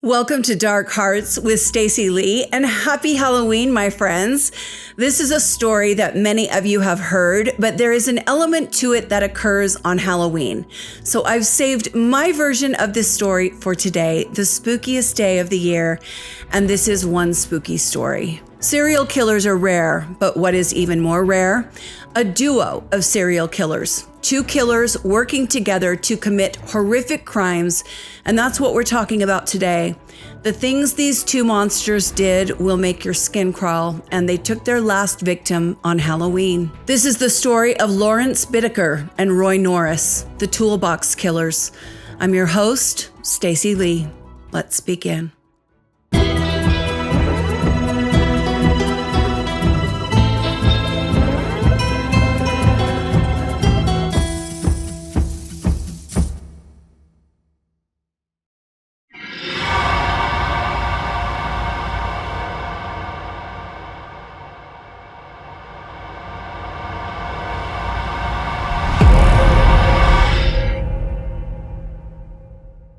Welcome to Dark Hearts with Stacy Lee, and happy Halloween, my friends. This is a story that many of you have heard, but there is an element to it that occurs on Halloween. So I've saved my version of this story for today, the spookiest day of the year, and this is one spooky story. Serial killers are rare, but what is even more rare? A duo of serial killers. Two killers working together to commit horrific crimes, and that's what we're talking about today. The things these two monsters did will make your skin crawl, and they took their last victim on Halloween. This is the story of Lawrence Bittaker and Roy Norris, the Toolbox killers. I'm your host, Stacy Lee. Let's begin.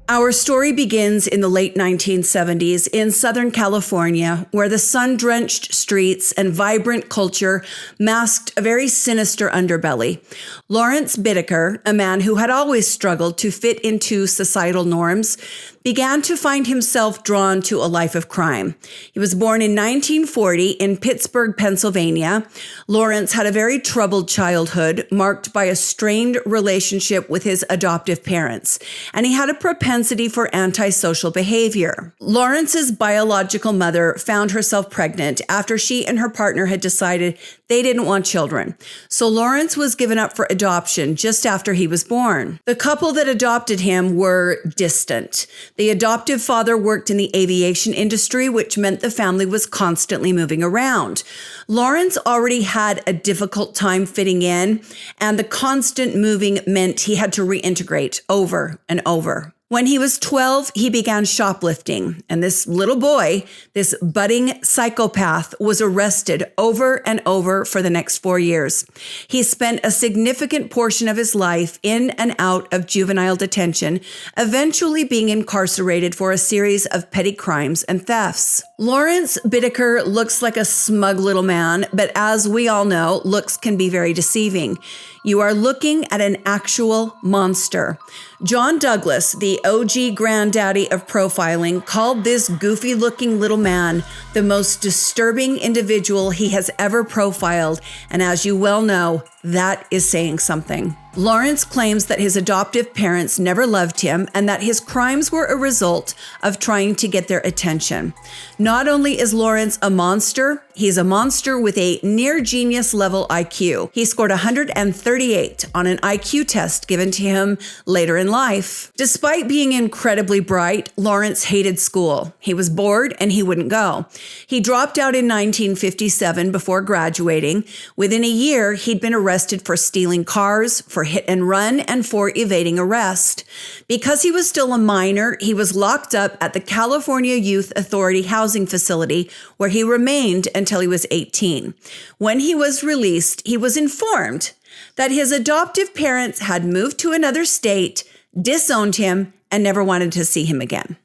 Our story begins in the late 1970s in Southern California, where the sun-drenched streets and vibrant culture masked a very sinister underbelly. Lawrence Bittaker, a man who had always struggled to fit into societal norms, began to find himself drawn to a life of crime. He was born in 1940 in Pittsburgh, Pennsylvania. Lawrence had a very troubled childhood, marked by a strained relationship with his adoptive parents, and he had a propensity for antisocial behavior. Lawrence's biological mother found herself pregnant after she and her partner had decided they didn't want children. So Lawrence was given up for adoption just after he was born. The couple that adopted him were distant. The adoptive father worked in the aviation industry, which meant the family was constantly moving around. Lawrence already had a difficult time fitting in, and the constant moving meant he had to reintegrate over and over. When he was 12, he began shoplifting, and this little boy, this budding psychopath, was arrested over and over for the next 4 years. He spent a significant portion of his life in and out of juvenile detention, eventually being incarcerated for a series of petty crimes and thefts. Lawrence Bittaker looks like a smug little man, but as we all know, looks can be very deceiving. You are looking at an actual monster. John Douglas, the OG granddaddy of profiling, called this goofy-looking little man the most disturbing individual he has ever profiled, and as you well know, that is saying something. Lawrence claims that his adoptive parents never loved him and that his crimes were a result of trying to get their attention. Not only is Lawrence a monster, he's a monster with a near genius level IQ. He scored 138 on an IQ test given to him later in life. Despite being incredibly bright, Lawrence hated school. He was bored and he wouldn't go. He dropped out in 1957 before graduating. Within a year, he'd been arrested for stealing cars, for hit and run, and for evading arrest. Because he was still a minor, he was locked up at the California Youth Authority housing facility, where he remained until he was 18. When he was released, he was informed that his adoptive parents had moved to another state, disowned him, and never wanted to see him again.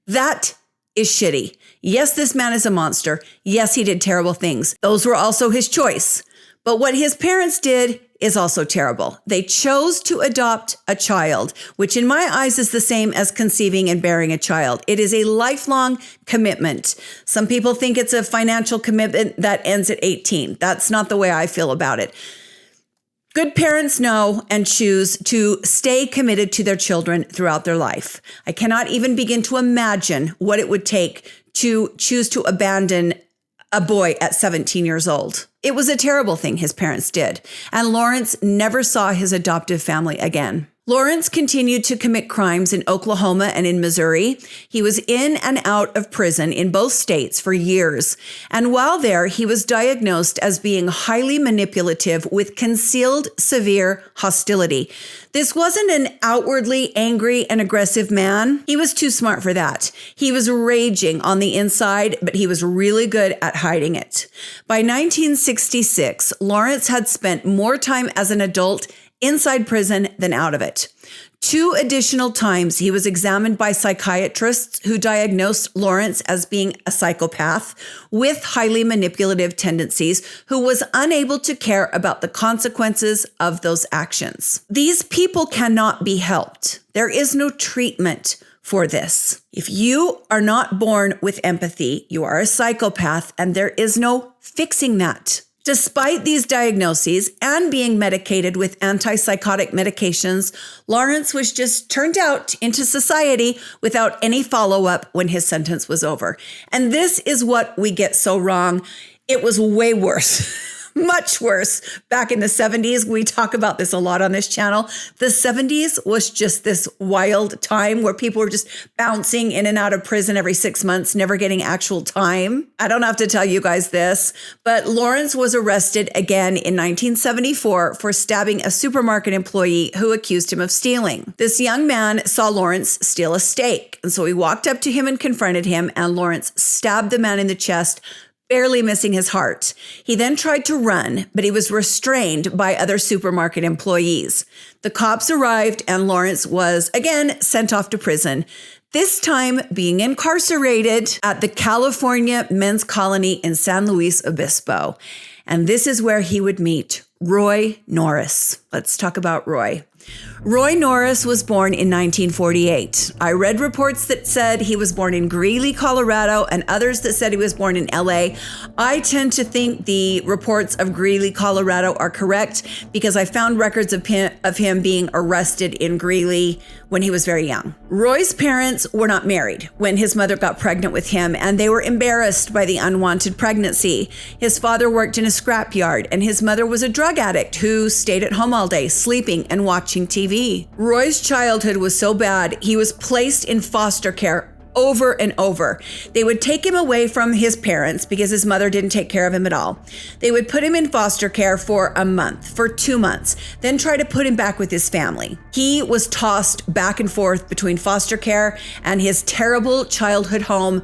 That is shitty. Yes, this man is a monster. Yes, he did terrible things. Those were also his choice. But what his parents did is also terrible. They chose to adopt a child, which in my eyes is the same as conceiving and bearing a child. It is a lifelong commitment. Some people think it's a financial commitment that ends at 18. That's not the way I feel about it. Good parents know and choose to stay committed to their children throughout their life. I cannot even begin to imagine what it would take to choose to abandon a boy at 17 years old. It was a terrible thing his parents did, and Lawrence never saw his adoptive family again. Lawrence continued to commit crimes in Oklahoma and in Missouri. He was in and out of prison in both states for years. And while there, he was diagnosed as being highly manipulative with concealed severe hostility. This wasn't an outwardly angry and aggressive man. He was too smart for that. He was raging on the inside, but he was really good at hiding it. By 1966, Lawrence had spent more time as an adult inside prison than out of it. 2 additional times, he was examined by psychiatrists who diagnosed Lawrence as being a psychopath with highly manipulative tendencies who was unable to care about the consequences of those actions. These people cannot be helped. There is no treatment for this. If you are not born with empathy, you are a psychopath, and there is no fixing that. Despite these diagnoses and being medicated with antipsychotic medications, Lawrence was just turned out into society without any follow-up when his sentence was over. And this is what we get so wrong. It was way worse. Much worse. Back in the 70s, we talk about this a lot on this channel. The 70s was just this wild time where people were just bouncing in and out of prison every 6 months, never getting actual time. I don't have to tell you guys this, but Lawrence was arrested again in 1974 for stabbing a supermarket employee who accused him of stealing. This young man saw Lawrence steal a steak, and so he walked up to him and confronted him, and Lawrence stabbed the man in the chest, barely missing his heart. He then tried to run, but he was restrained by other supermarket employees. The cops arrived and Lawrence was again sent off to prison, this time being incarcerated at the California Men's Colony in San Luis Obispo. And this is where he would meet Roy Norris. Let's talk about Roy. Roy Norris was born in 1948. I read reports that said he was born in Greeley, Colorado, and others that said he was born in LA. I tend to think the reports of Greeley, Colorado are correct because I found records of him being arrested in Greeley when he was very young. Roy's parents were not married when his mother got pregnant with him, and they were embarrassed by the unwanted pregnancy. His father worked in a scrapyard, and his mother was a drug addict who stayed at home all day, sleeping and watching TV. Roy's childhood was so bad, he was placed in foster care over and over. They would take him away from his parents because his mother didn't take care of him at all. They would put him in foster care for a month, for 2 months, then try to put him back with his family. He was tossed back and forth between foster care and his terrible childhood home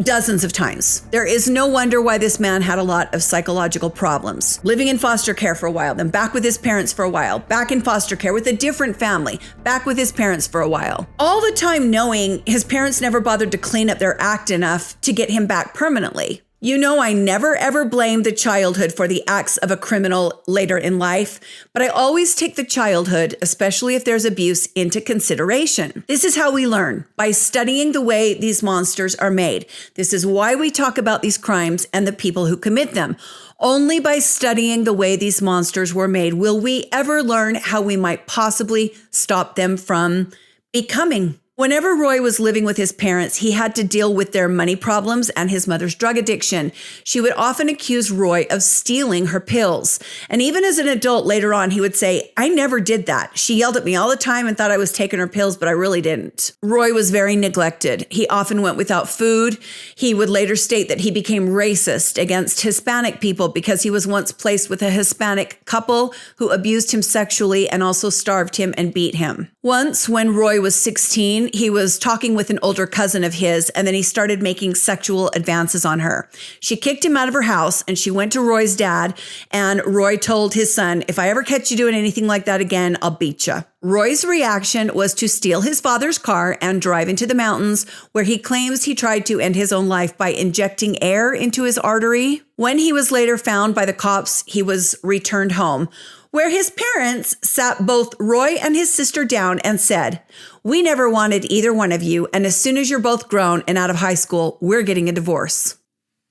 dozens of times. There is no wonder why this man had a lot of psychological problems. Living in foster care for a while, then back with his parents for a while, back in foster care with a different family, back with his parents for a while. All the time knowing his parents never bothered to clean up their act enough to get him back permanently. You know, I never ever blame the childhood for the acts of a criminal later in life, but I always take the childhood, especially if there's abuse, into consideration. This is how we learn, by studying the way these monsters are made. This is why we talk about these crimes and the people who commit them. Only by studying the way these monsters were made will we ever learn how we might possibly stop them from becoming. Whenever Roy was living with his parents, he had to deal with their money problems and his mother's drug addiction. She would often accuse Roy of stealing her pills. And even as an adult later on, he would say, "I never did that. She yelled at me all the time and thought I was taking her pills, but I really didn't." Roy was very neglected. He often went without food. He would later state that he became racist against Hispanic people because he was once placed with a Hispanic couple who abused him sexually and also starved him and beat him. Once, when Roy was 16, he was talking with an older cousin of his, and then he started making sexual advances on her. She kicked him out of her house, and she went to Roy's dad, and Roy told his son, "If I ever catch you doing anything like that again, I'll beat you." Roy's reaction was to steal his father's car and drive into the mountains, where he claims he tried to end his own life by injecting air into his artery. When he was later found by the cops, he was returned home, where his parents sat both Roy and his sister down and said, "We never wanted either one of you, and as soon as you're both grown and out of high school, we're getting a divorce."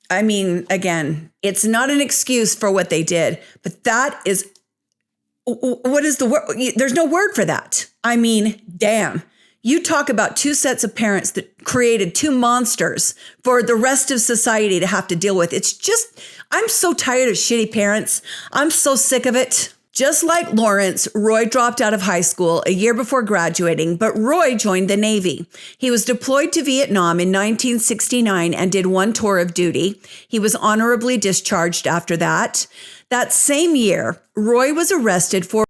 I mean, again, it's not an excuse for what they did, but that is, what is the word? There's no word for that. I mean, damn. You talk about two sets of parents that created two monsters for the rest of society to have to deal with. It's just, I'm so tired of shitty parents. I'm so sick of it. Just like Lawrence, Roy dropped out of high school a year before graduating, but Roy joined the Navy. He was deployed to Vietnam in 1969 and did one tour of duty. He was honorably discharged after that. That same year, Roy was arrested for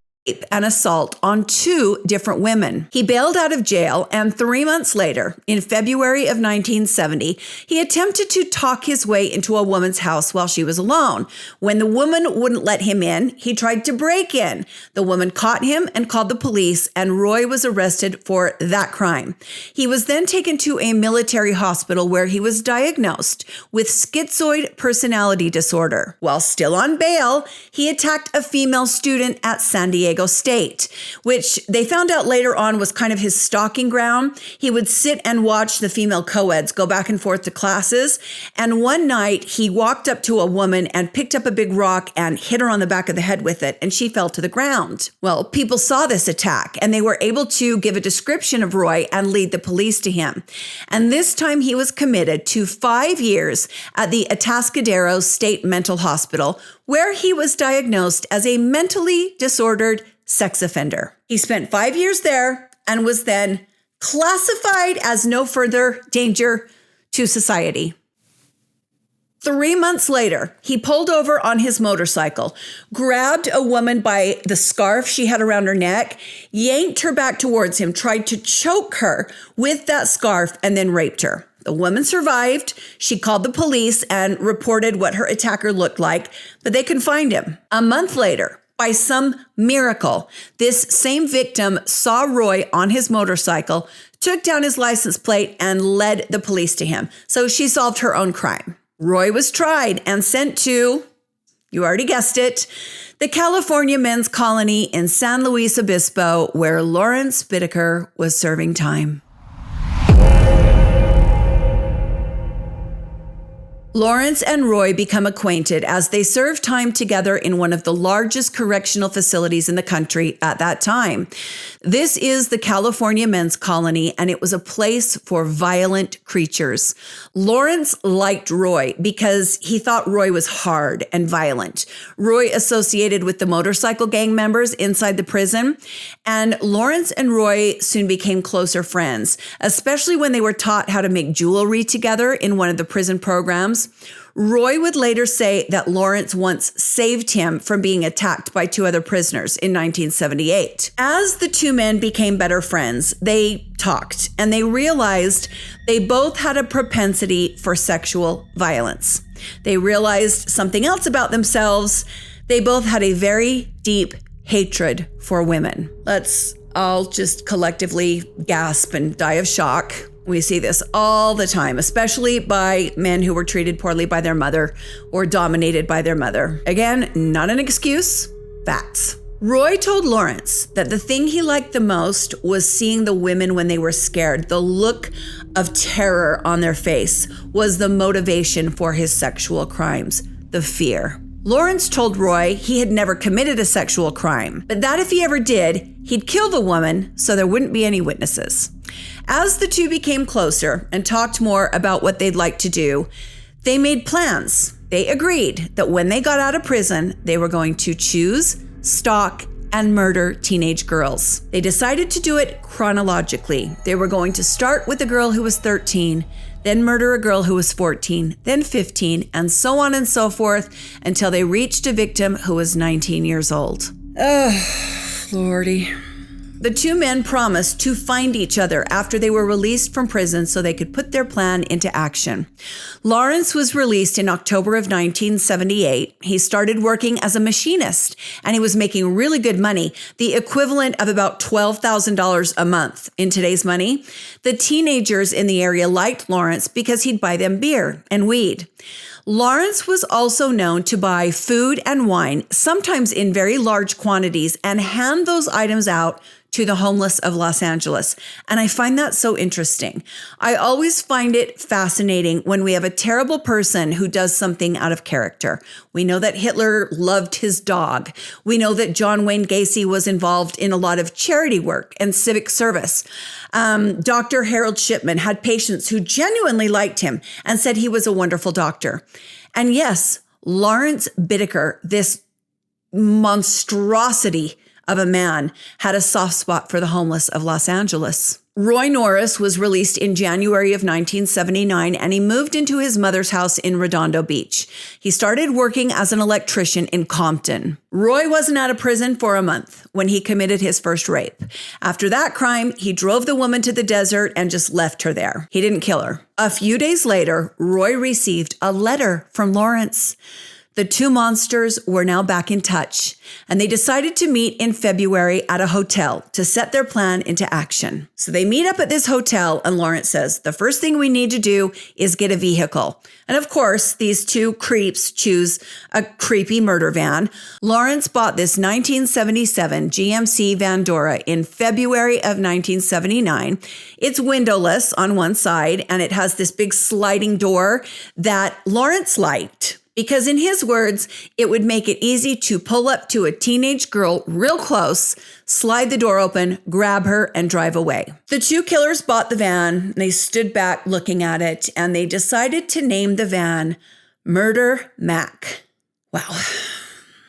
and assault on 2 different women. He bailed out of jail, and 3 months later, in February of 1970, he attempted to talk his way into a woman's house while she was alone. When the woman wouldn't let him in, he tried to break in. The woman caught him and called the police, and Roy was arrested for that crime. He was then taken to a military hospital where he was diagnosed with schizoid personality disorder. While still on bail, he attacked a female student at San Diego State, which they found out later on was kind of his stalking ground. He would sit and watch the female co-eds go back and forth to classes. And one night he walked up to a woman and picked up a big rock and hit her on the back of the head with it, and she fell to the ground. Well, people saw this attack and they were able to give a description of Roy and lead the police to him. And this time he was committed to 5 years at the Atascadero State Mental Hospital, where he was diagnosed as a mentally disordered sex offender. He spent 5 years there and was then classified as no further danger to society. 3 months later, he pulled over on his motorcycle, grabbed a woman by the scarf she had around her neck, yanked her back towards him, tried to choke her with that scarf, and then raped her. The woman survived. She called the police and reported what her attacker looked like, but they couldn't find him. A month later, by some miracle, this same victim saw Roy on his motorcycle, took down his license plate, and led the police to him. So she solved her own crime. Roy was tried and sent to, you already guessed it, the California Men's Colony in San Luis Obispo, where Lawrence Bittaker was serving time. Lawrence and Roy become acquainted as they serve time together in one of the largest correctional facilities in the country at that time. This is the California Men's Colony, and it was a place for violent creatures. Lawrence liked Roy because he thought Roy was hard and violent. Roy associated with the motorcycle gang members inside the prison, and Lawrence and Roy soon became closer friends, especially when they were taught how to make jewelry together in one of the prison programs. Roy would later say that Lawrence once saved him from being attacked by 2 other prisoners in 1978. As the 2 men became better friends, they talked and they realized they both had a propensity for sexual violence. They realized something else about themselves. They both had a very deep hatred for women. Let's all just collectively gasp and die of shock. We see this all the time, especially by men who were treated poorly by their mother or dominated by their mother. Again, not an excuse, facts. Roy told Lawrence that the thing he liked the most was seeing the women when they were scared. The look of terror on their face was the motivation for his sexual crimes, the fear. Lawrence told Roy he had never committed a sexual crime, but that if he ever did, he'd kill the woman so there wouldn't be any witnesses. As the 2 became closer and talked more about what they'd like to do, they made plans. They agreed that when they got out of prison, they were going to choose, stalk, and murder teenage girls. They decided to do it chronologically. They were going to start with a girl who was 13, then murder a girl who was 14, then 15, and so on and so forth until they reached a victim who was 19 years old. Oh, Lordy. The 2 men promised to find each other after they were released from prison so they could put their plan into action. Lawrence was released in October of 1978. He started working as a machinist, and he was making really good money, the equivalent of about $12,000 a month in today's money. The teenagers in the area liked Lawrence because he'd buy them beer and weed. Lawrence was also known to buy food and wine, sometimes in very large quantities, and hand those items out to the homeless of Los Angeles. And I find that so interesting. I always find it fascinating when we have a terrible person who does something out of character. We know that Hitler loved his dog. We know that John Wayne Gacy was involved in a lot of charity work and civic service. Dr. Harold Shipman had patients who genuinely liked him and said he was a wonderful doctor. And yes, Lawrence Bittaker, this monstrosity of a man, had a soft spot for the homeless of Los Angeles. Roy Norris was released in January of 1979, and he moved into his mother's house in Redondo Beach. He started working as an electrician in Compton. Roy wasn't out of prison for a month when he committed his first rape. After that crime, he drove the woman to the desert and just left her there. He didn't kill her. A few days later, Roy received a letter from Lawrence. The two monsters were now back in touch, and they decided to meet in February at a hotel to set their plan into action. So they meet up at this hotel, and Lawrence says, the first thing we need to do is get a vehicle. And of course, these two creeps choose a creepy murder van. Lawrence bought this 1977 GMC Vandora in February of 1979. It's windowless on one side, and it has this big sliding door that Lawrence liked, because in his words, it would make it easy to pull up to a teenage girl real close, slide the door open, grab her, and drive away. The two killers bought the van. They stood back looking at it, and they decided to name the van Murder Mac. Wow.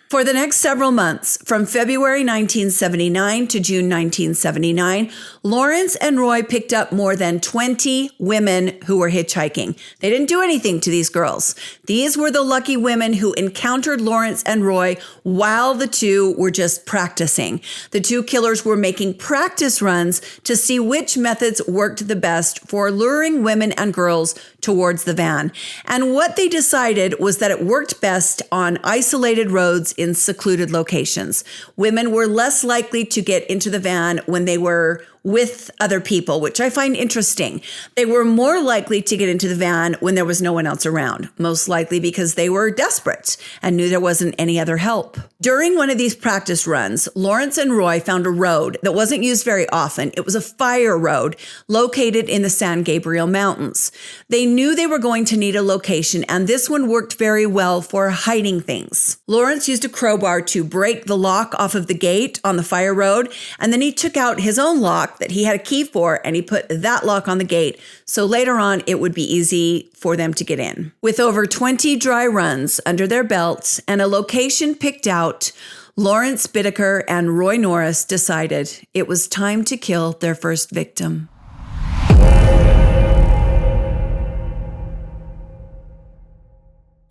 For the next several months, from February 1979 to June 1979, Lawrence and Roy picked up more than 20 women who were hitchhiking. They didn't do anything to these girls. These were the lucky women who encountered Lawrence and Roy while the two were just practicing. The two killers were making practice runs to see which methods worked the best for luring women and girls towards the van. And what they decided was that it worked best on isolated roads in secluded locations. Women were less likely to get into the van when they were with other people, which I find interesting. They were more likely to get into the van when there was no one else around, most likely because they were desperate and knew there wasn't any other help. During one of these practice runs, Lawrence and Roy found a road that wasn't used very often. It was a fire road located in the San Gabriel Mountains. They knew they were going to need a location, and this one worked very well for hiding things. Lawrence used a crowbar to break the lock off of the gate on the fire road, and then he took out his own lock that he had a key for, and he put that lock on the gate, so later on it would be easy for them to get in. With over 20 dry runs under their belts and a location picked out, Lawrence Bittaker and Roy Norris decided it was time to kill their first victim.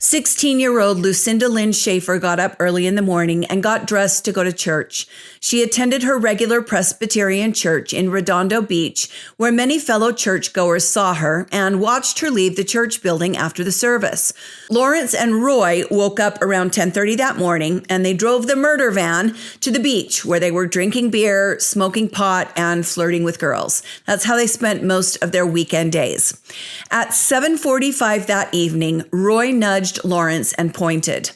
16-year-old Lucinda Lynn Schaefer got up early in the morning and got dressed to go to church. She attended her regular Presbyterian church in Redondo Beach, where many fellow churchgoers saw her and watched her leave the church building after the service. Lawrence and Roy woke up around 10:30 that morning, and they drove the murder van to the beach, where they were drinking beer, smoking pot, and flirting with girls. That's how they spent most of their weekend days. At 7:45 that evening, Roy nudged Lawrence and pointed.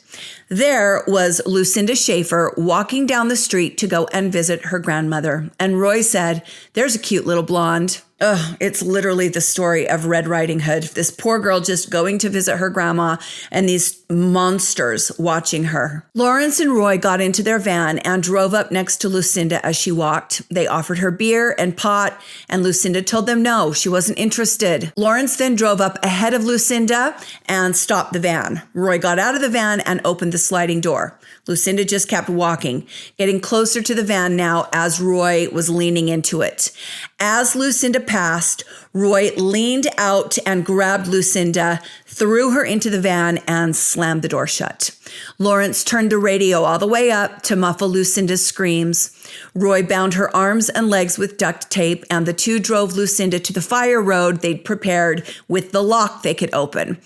There was Lucinda Schaefer walking down the street to go and visit her grandmother. And Roy said, "There's a cute little blonde." It's literally the story of Red Riding Hood. This poor girl just going to visit her grandma and these monsters watching her. Lawrence and Roy got into their van and drove up next to Lucinda as she walked. They offered her beer and pot, and Lucinda told them no, she wasn't interested. Lawrence then drove up ahead of Lucinda and stopped the van. Roy got out of the van and opened the sliding door. Lucinda just kept walking, getting closer to the van now as Roy was leaning into it. As Lucinda passed, Roy leaned out and grabbed Lucinda, threw her into the van, and slammed the door shut. Lawrence turned the radio all the way up to muffle Lucinda's screams. Roy bound her arms and legs with duct tape, and the two drove Lucinda to the fire road they'd prepared with the lock they could open.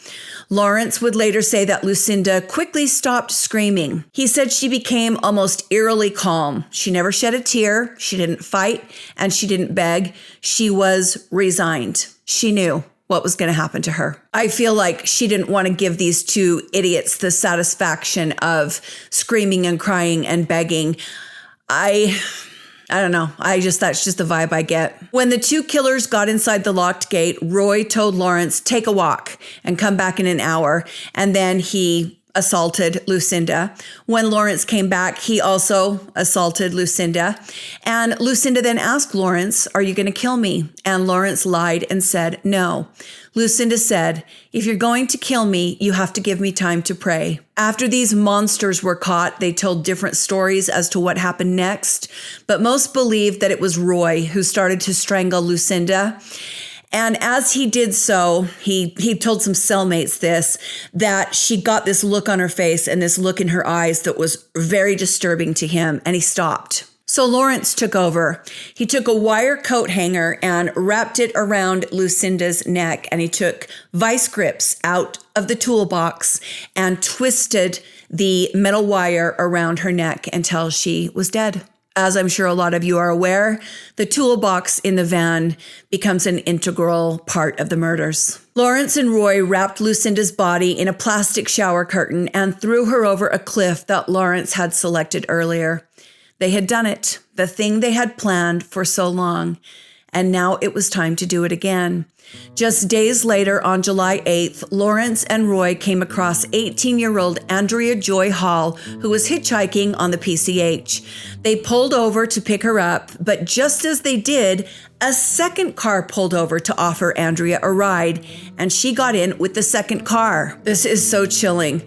Lawrence would later say that Lucinda quickly stopped screaming. He said she became almost eerily calm. She never shed a tear, she didn't fight, and she didn't beg. She was resigned. She knew what was going to happen to her. I feel like she didn't want to give these two idiots the satisfaction of screaming and crying and begging. I don't know. That's just the vibe I get. When the two killers got inside the locked gate, Roy told Lawrence, "Take a walk and come back in an hour." And then he assaulted Lucinda. When Lawrence came back, he also assaulted Lucinda. And Lucinda then asked Lawrence, "Are you going to kill me?" And Lawrence lied and said, "No." Lucinda said, "If you're going to kill me, you have to give me time to pray." After these monsters were caught, they told different stories as to what happened next, but most believed that it was Roy who started to strangle Lucinda. And as he did so, he told some cellmates that she got this look on her face and this look in her eyes that was very disturbing to him, and he stopped. So Lawrence took over. He took a wire coat hanger and wrapped it around Lucinda's neck, and he took vice grips out of the toolbox and twisted the metal wire around her neck until she was dead. As I'm sure a lot of you are aware, the toolbox in the van becomes an integral part of the murders. Lawrence and Roy wrapped Lucinda's body in a plastic shower curtain and threw her over a cliff that Lawrence had selected earlier. They had done it, the thing they had planned for so long, and now it was time to do it again. Just days later, on July 8th, Lawrence and Roy came across 18-year-old Andrea Joy Hall, who was hitchhiking on the PCH. They pulled over to pick her up, but just as they did, a second car pulled over to offer Andrea a ride, and she got in with the second car. This is so chilling.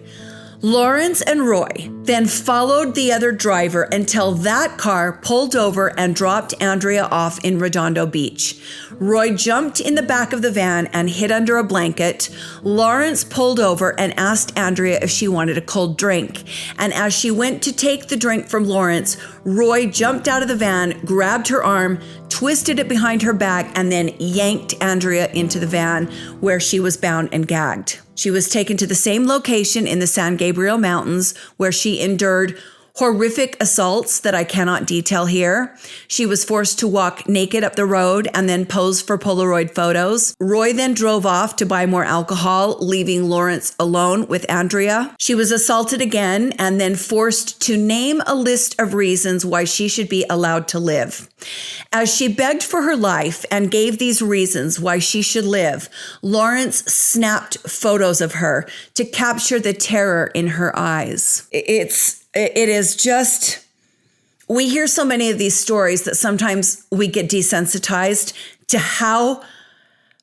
Lawrence and Roy then followed the other driver until that car pulled over and dropped Andrea off in Redondo Beach. Roy jumped in the back of the van and hid under a blanket. Lawrence pulled over and asked Andrea if she wanted a cold drink. And as she went to take the drink from Lawrence, Roy jumped out of the van, grabbed her arm, twisted it behind her back, and then yanked Andrea into the van where she was bound and gagged. She was taken to the same location in the San Gabriel Mountains where she endured horrific assaults that I cannot detail here. She was forced to walk naked up the road and then pose for Polaroid photos. Roy then drove off to buy more alcohol, leaving Lawrence alone with Andrea. She was assaulted again and then forced to name a list of reasons why she should be allowed to live. As she begged for her life and gave these reasons why she should live, Lawrence snapped photos of her to capture the terror in her eyes. It is just, we hear so many of these stories that sometimes we get desensitized to how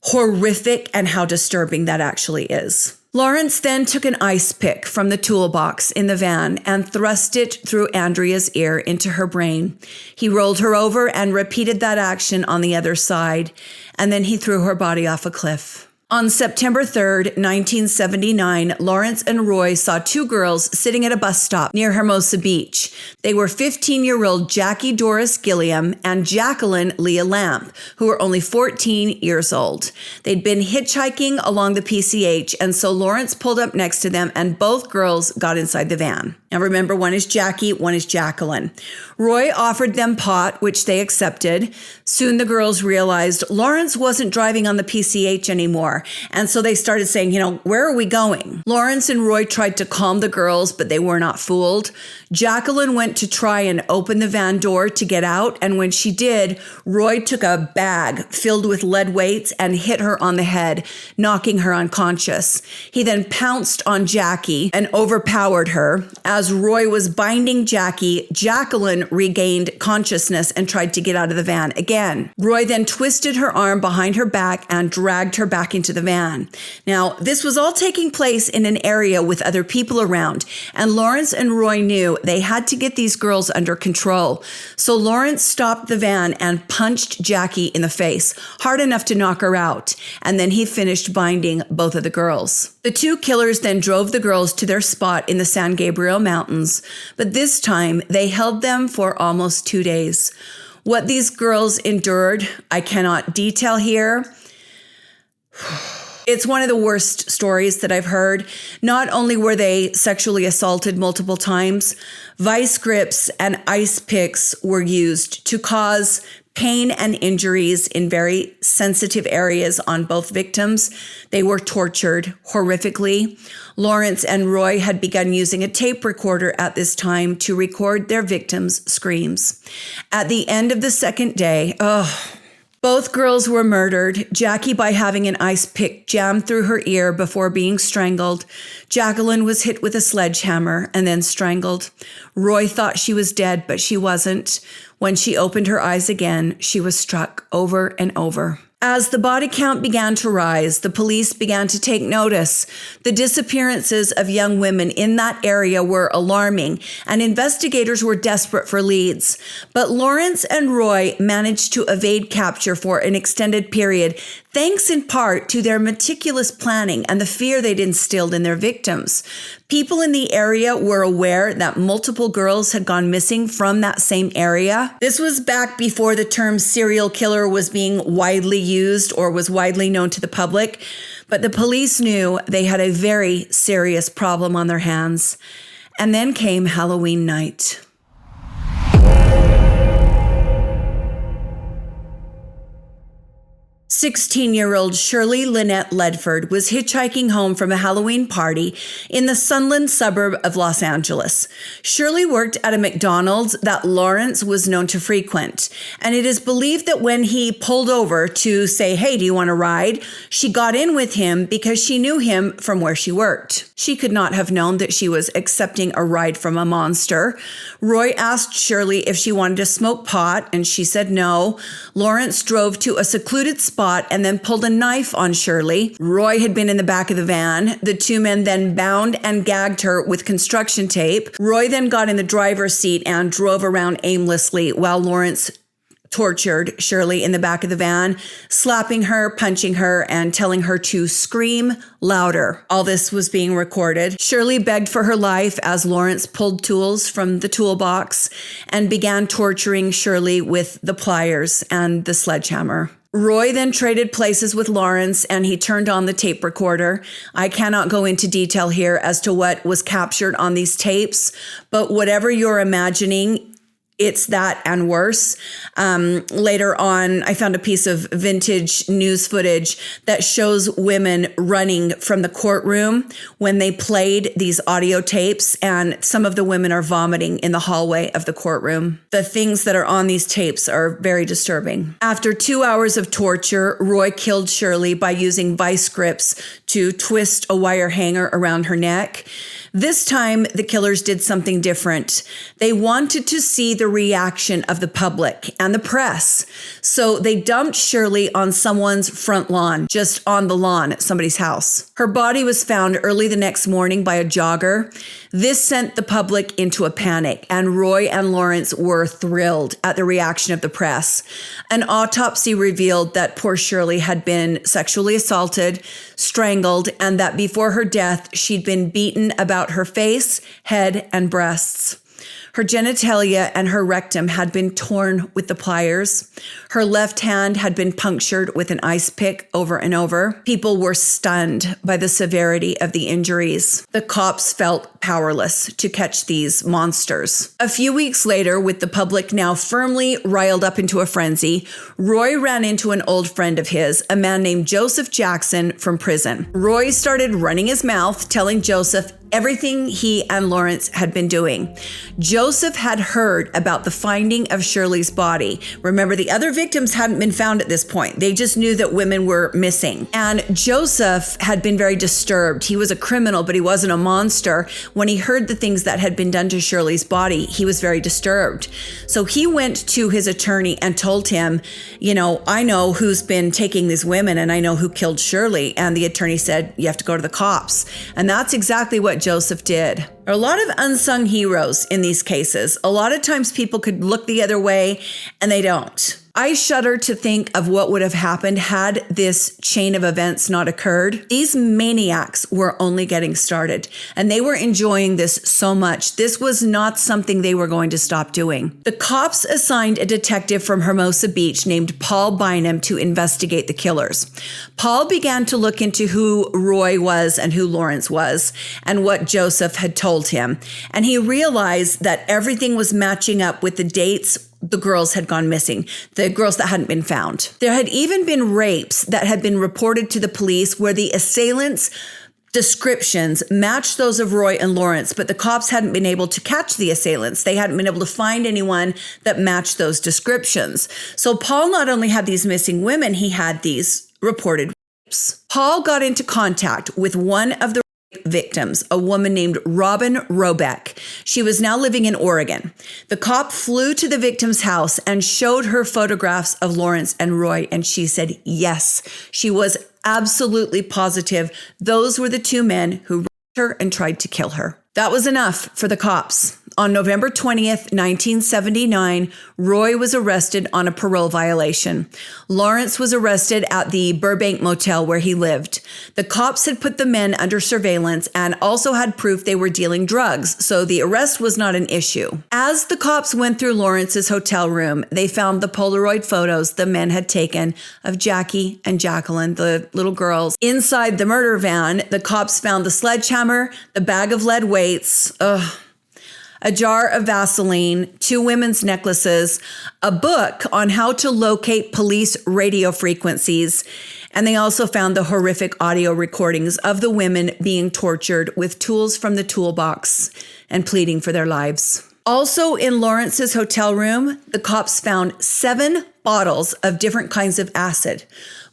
horrific and how disturbing that actually is. Lawrence then took an ice pick from the toolbox in the van and thrust it through Andrea's ear into her brain. He rolled her over and repeated that action on the other side, and then he threw her body off a cliff. On September 3rd, 1979, Lawrence and Roy saw two girls sitting at a bus stop near Hermosa Beach. They were 15-year-old Jackie Doris Gilliam and Jacqueline Leah Lamp, who were only 14 years old. They'd been hitchhiking along the PCH, and so Lawrence pulled up next to them, and both girls got inside the van. Now remember, one is Jackie, one is Jacqueline. Roy offered them pot, which they accepted. Soon the girls realized Lawrence wasn't driving on the PCH anymore, and so they started saying, where are we going? Lawrence and Roy tried to calm the girls, but they were not fooled. Jacqueline went to try and open the van door to get out, and when she did, Roy took a bag filled with lead weights and hit her on the head, knocking her unconscious. He then pounced on Jackie and overpowered her. As Roy was binding Jackie, Jacqueline regained consciousness and tried to get out of the van again. Roy then twisted her arm behind her back and dragged her back into the van. Now, this was all taking place in an area with other people around, and Lawrence and Roy knew they had to get these girls under control. So Lawrence stopped the van and punched Jackie in the face, hard enough to knock her out, and then he finished binding both of the girls. The two killers then drove the girls to their spot in the San Gabriel Mountains, but this time they held them for almost 2 days. What these girls endured, I cannot detail here. It's one of the worst stories that I've heard. Not only were they sexually assaulted multiple times, vice grips and ice picks were used to cause pain and injuries in very sensitive areas on both victims. They were tortured horrifically. Lawrence and Roy had begun using a tape recorder at this time to record their victims' screams. At the end of the second day, Both girls were murdered, Jackie by having an ice pick jammed through her ear before being strangled. Jacqueline was hit with a sledgehammer and then strangled. Roy thought she was dead, but she wasn't. When she opened her eyes again, she was struck over and over. As the body count began to rise, the police began to take notice. The disappearances of young women in that area were alarming, and investigators were desperate for leads. But Lawrence and Roy managed to evade capture for an extended period, thanks in part to their meticulous planning and the fear they'd instilled in their victims. People in the area were aware that multiple girls had gone missing from that same area. This was back before the term serial killer was being widely used or was widely known to the public, but the police knew they had a very serious problem on their hands. And then came Halloween night. 16-year-old Shirley Lynette Ledford was hitchhiking home from a Halloween party in the Sunland suburb of Los Angeles. Shirley worked at a McDonald's that Lawrence was known to frequent, and it is believed that when he pulled over to say, "Hey, do you want a ride?" she got in with him because she knew him from where she worked. She could not have known that she was accepting a ride from a monster. Roy asked Shirley if she wanted to smoke pot, and she said no. Lawrence drove to a secluded spot and then pulled a knife on Shirley. Roy had been in the back of the van. The two men then bound and gagged her with construction tape. Roy then got in the driver's seat and drove around aimlessly while Lawrence tortured Shirley in the back of the van, slapping her, punching her, and telling her to scream louder. All this was being recorded. Shirley begged for her life as Lawrence pulled tools from the toolbox and began torturing Shirley with the pliers and the sledgehammer. Roy then traded places with Lawrence and he turned on the tape recorder. I cannot go into detail here as to what was captured on these tapes, but whatever you're imagining, it's that and worse. Later on, I found a piece of vintage news footage that shows women running from the courtroom when they played these audio tapes, and some of the women are vomiting in the hallway of the courtroom. The things that are on these tapes are very disturbing. After 2 hours of torture, Roy killed Shirley by using vice grips to twist a wire hanger around her neck. This time, the killers did something different. They wanted to see the reaction of the public and the press. So they dumped Shirley on someone's front lawn, just on the lawn at somebody's house. Her body was found early the next morning by a jogger. This sent the public into a panic, and Roy and Lawrence were thrilled at the reaction of the press. An autopsy revealed that poor Shirley had been sexually assaulted, strangled, and that before her death, she'd been beaten about her face, head, and breasts. Her genitalia and her rectum had been torn with the pliers. Her left hand had been punctured with an ice pick over and over. People were stunned by the severity of the injuries. The cops felt powerless to catch these monsters. A few weeks later, with the public now firmly riled up into a frenzy, Roy ran into an old friend of his, a man named Joseph Jackson from prison. Roy started running his mouth, telling Joseph everything he and Lawrence had been doing. Joseph had heard about the finding of Shirley's body. Remember, the other victims hadn't been found at this point. They just knew that women were missing. And Joseph had been very disturbed. He was a criminal, but he wasn't a monster. When he heard the things that had been done to Shirley's body, he was very disturbed. So he went to his attorney and told him, I know who's been taking these women and I know who killed Shirley. And the attorney said, you have to go to the cops. And that's exactly what Joseph did. There are a lot of unsung heroes in these cases. A lot of times people could look the other way and they don't. I shudder to think of what would have happened had this chain of events not occurred. These maniacs were only getting started, and they were enjoying this so much. This was not something they were going to stop doing. The cops assigned a detective from Hermosa Beach named Paul Bynum to investigate the killers. Paul began to look into who Roy was and who Lawrence was and what Joseph had told him. And he realized that everything was matching up with the dates the girls had gone missing, the girls that hadn't been found. There had even been rapes that had been reported to the police where the assailants descriptions matched those of Roy and Lawrence, but the cops hadn't been able to catch the assailants. They hadn't been able to find anyone that matched those descriptions. So Paul not only had these missing women, he had these reported rapes. Paul got into contact with one of the victims, a woman named Robin Robeck. She was now living in Oregon. The cop flew to the victim's house and showed her photographs of Lawrence and Roy, and she said yes. She was absolutely positive those were the two men who raped her and tried to kill her. That was enough for the cops. On November 20th, 1979, Roy was arrested on a parole violation. Lawrence was arrested at the Burbank motel where he lived. The cops had put the men under surveillance and also had proof they were dealing drugs, so the arrest was not an issue. As the cops went through Lawrence's hotel room, they found the Polaroid photos the men had taken of Jackie and Jacqueline, the little girls. Inside the murder van, the cops found the sledgehammer, the bag of lead weights, a jar of Vaseline, 2 women's necklaces, a book on how to locate police radio frequencies, and they also found the horrific audio recordings of the women being tortured with tools from the toolbox and pleading for their lives. Also in Lawrence's hotel room, the cops found 7 bottles of different kinds of acid.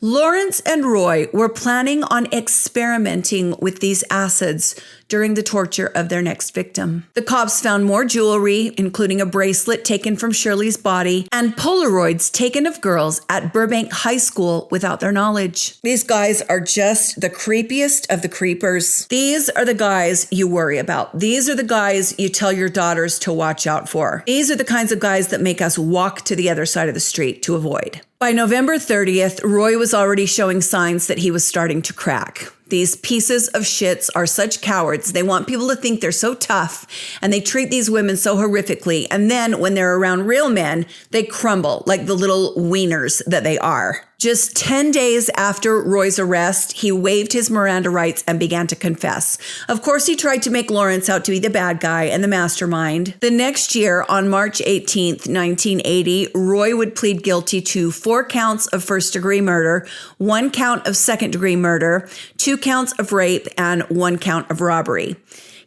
Lawrence and Roy were planning on experimenting with these acids during the torture of their next victim. The cops found more jewelry, including a bracelet taken from Shirley's body, and Polaroids taken of girls at Burbank High School without their knowledge. These guys are just the creepiest of the creepers. These are the guys you worry about. These are the guys you tell your daughters to watch out for. These are the kinds of guys that make us walk to the other side of the street to avoid. By November 30th, Roy was already showing signs that he was starting to crack. These pieces of shits are such cowards. They want people to think they're so tough, and they treat these women so horrifically. And then when they're around real men, they crumble like the little wieners that they are. Just 10 days after Roy's arrest, he waived his Miranda rights and began to confess. Of course, he tried to make Lawrence out to be the bad guy and the mastermind. The next year, on March 18th, 1980, Roy would plead guilty to 4 counts of first-degree murder, 1 count of second-degree murder, 2 counts of rape, and 1 count of robbery.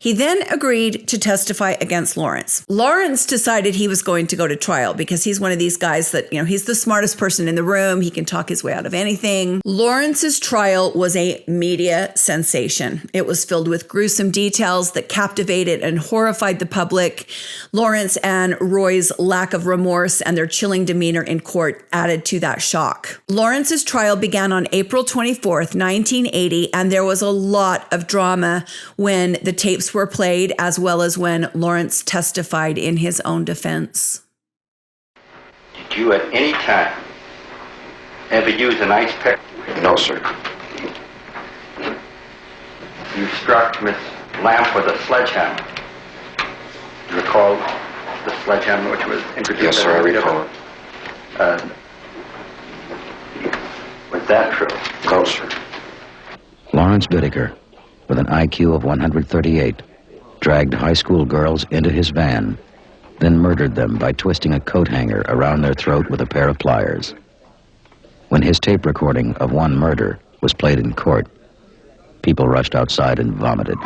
He then agreed to testify against Lawrence. Lawrence decided he was going to go to trial because he's one of these guys that, he's the smartest person in the room. He can talk his way out of anything. Lawrence's trial was a media sensation. It was filled with gruesome details that captivated and horrified the public. Lawrence and Roy's lack of remorse and their chilling demeanor in court added to that shock. Lawrence's trial began on April 24th, 1980, and there was a lot of drama when the tapes were played, as well as when Lawrence testified in his own defense. Did you at any time ever use an ice pick? No, sir. You struck Miss Lamp with a sledgehammer. Do you recall the sledgehammer which was introduced? Yes, sir, I recall it. Was that true? No, sir. Lawrence Bittaker, with an IQ of 138, dragged high school girls into his van, then murdered them by twisting a coat hanger around their throat with a pair of pliers. When his tape recording of one murder was played in court, people rushed outside and vomited.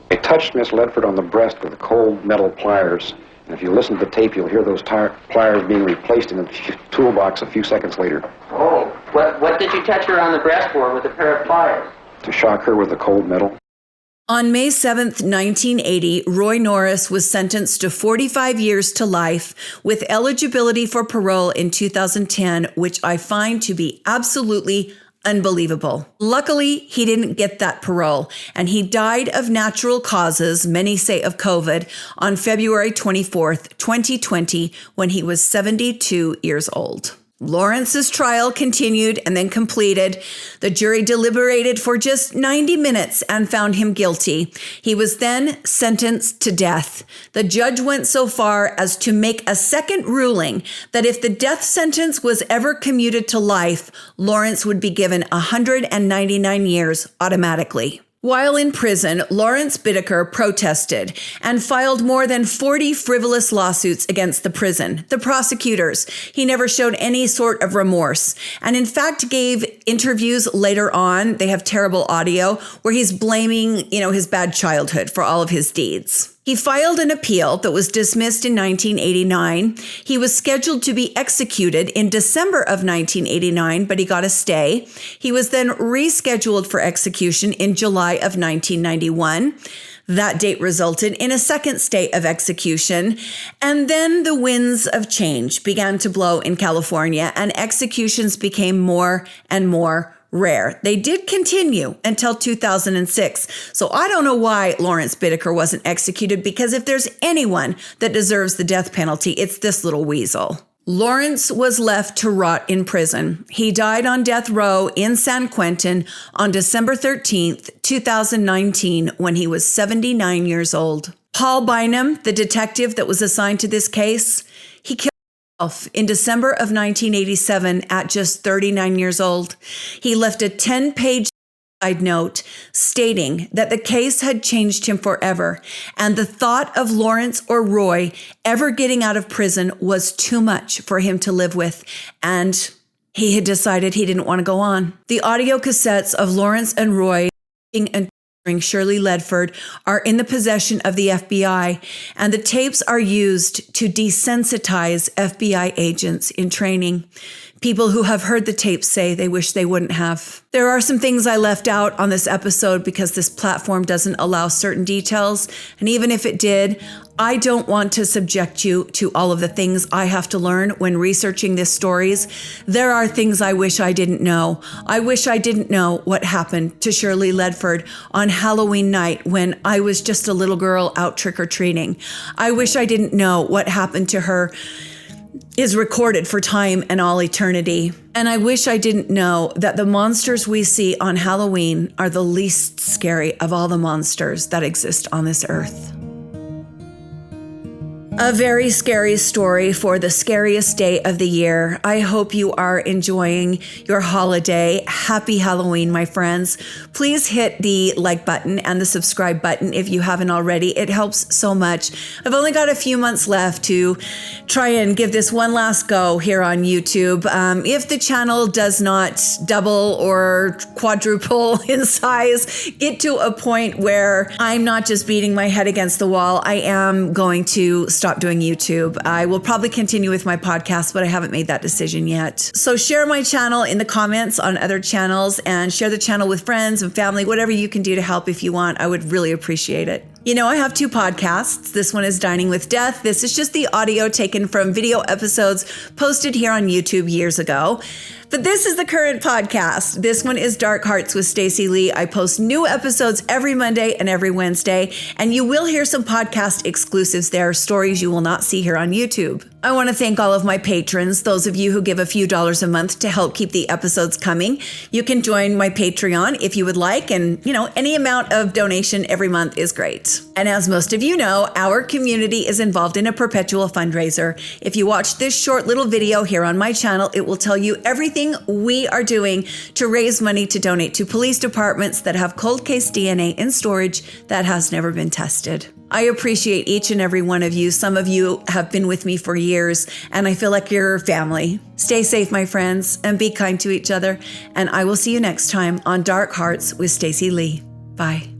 They touched Miss Ledford on the breast with cold metal pliers. And if you listen to the tape, you'll hear those pliers being replaced in a toolbox a few seconds later. Oh, what did you touch her on the breast for with a pair of pliers? To shock her with the cold metal. On May 7th, 1980, Roy Norris was sentenced to 45 years to life with eligibility for parole in 2010, which I find to be absolutely unbelievable. Luckily, he didn't get that parole, and he died of natural causes, many say of COVID, on February 24th, 2020, when he was 72 years old. Lawrence's trial continued and then completed. The jury deliberated for just 90 minutes and found him guilty. He was then sentenced to death. The judge went so far as to make a second ruling that if the death sentence was ever commuted to life, Lawrence would be given 199 years automatically. While in prison, Lawrence Bittaker protested and filed more than 40 frivolous lawsuits against the prison, the prosecutors. He never showed any sort of remorse, and in fact gave interviews later on, they have terrible audio, where he's blaming, his bad childhood for all of his deeds. He filed an appeal that was dismissed in 1989. He was scheduled to be executed in December of 1989, but he got a stay. He was then rescheduled for execution in July of 1991. That date resulted in a second stay of execution. And then the winds of change began to blow in California, and executions became more and more rare. They did continue until 2006. So I don't know why Lawrence Bittaker wasn't executed, because if there's anyone that deserves the death penalty, it's this little weasel. Lawrence was left to rot in prison. He died on death row in San Quentin on December 13th, 2019, when he was 79 years old. Paul Bynum, the detective that was assigned to this case, he killed in December of 1987 at just 39 years old. He left a 10-page side note stating that the case had changed him forever, and the thought of Lawrence or Roy ever getting out of prison was too much for him to live with, and he had decided he didn't want to go on. The audio cassettes of Lawrence and Roy and Shirley Ledford are in the possession of the FBI, and the tapes are used to desensitize FBI agents in training. People who have heard the tapes say they wish they wouldn't have. There are some things I left out on this episode because this platform doesn't allow certain details, and even if it did, I don't want to subject you to all of the things I have to learn when researching these stories. There are things I wish I didn't know. I wish I didn't know what happened to Shirley Ledford on Halloween night when I was just a little girl out trick-or-treating. I wish I didn't know what happened to her is recorded for time and all eternity. And I wish I didn't know that the monsters we see on Halloween are the least scary of all the monsters that exist on this earth. A very scary story for the scariest day of the year. I hope you are enjoying your holiday. Happy Halloween, my friends. Please hit the like button and the subscribe button if you haven't already. It helps so much. I've only got a few months left to try and give this one last go here on YouTube. If the channel does not double or quadruple in size, get to a point where I'm not just beating my head against the wall, I am going to stop doing YouTube. I will probably continue with my podcast, but I haven't made that decision yet. So share my channel in the comments on other channels, and share the channel with friends and family, whatever you can do to help if you want. I would really appreciate it. I have two podcasts. This one is Dining with Death. This is just the audio taken from video episodes posted here on YouTube years ago. But this is the current podcast. This one is Dark Hearts with Stacy Lee. I post new episodes every Monday and every Wednesday, and you will hear some podcast exclusives there, stories you will not see here on YouTube. I want to thank all of my patrons, those of you who give a few dollars a month to help keep the episodes coming. You can join my Patreon if you would like, and any amount of donation every month is great. And as most of you know, our community is involved in a perpetual fundraiser. If you watch this short little video here on my channel, it will tell you everything we are doing to raise money to donate to police departments that have cold case DNA in storage that has never been tested. I appreciate each and every one of you. Some of you have been with me for years, and I feel like you're family. Stay safe, my friends, and be kind to each other. And I will see you next time on Dark Hearts with Stacy Lee. Bye.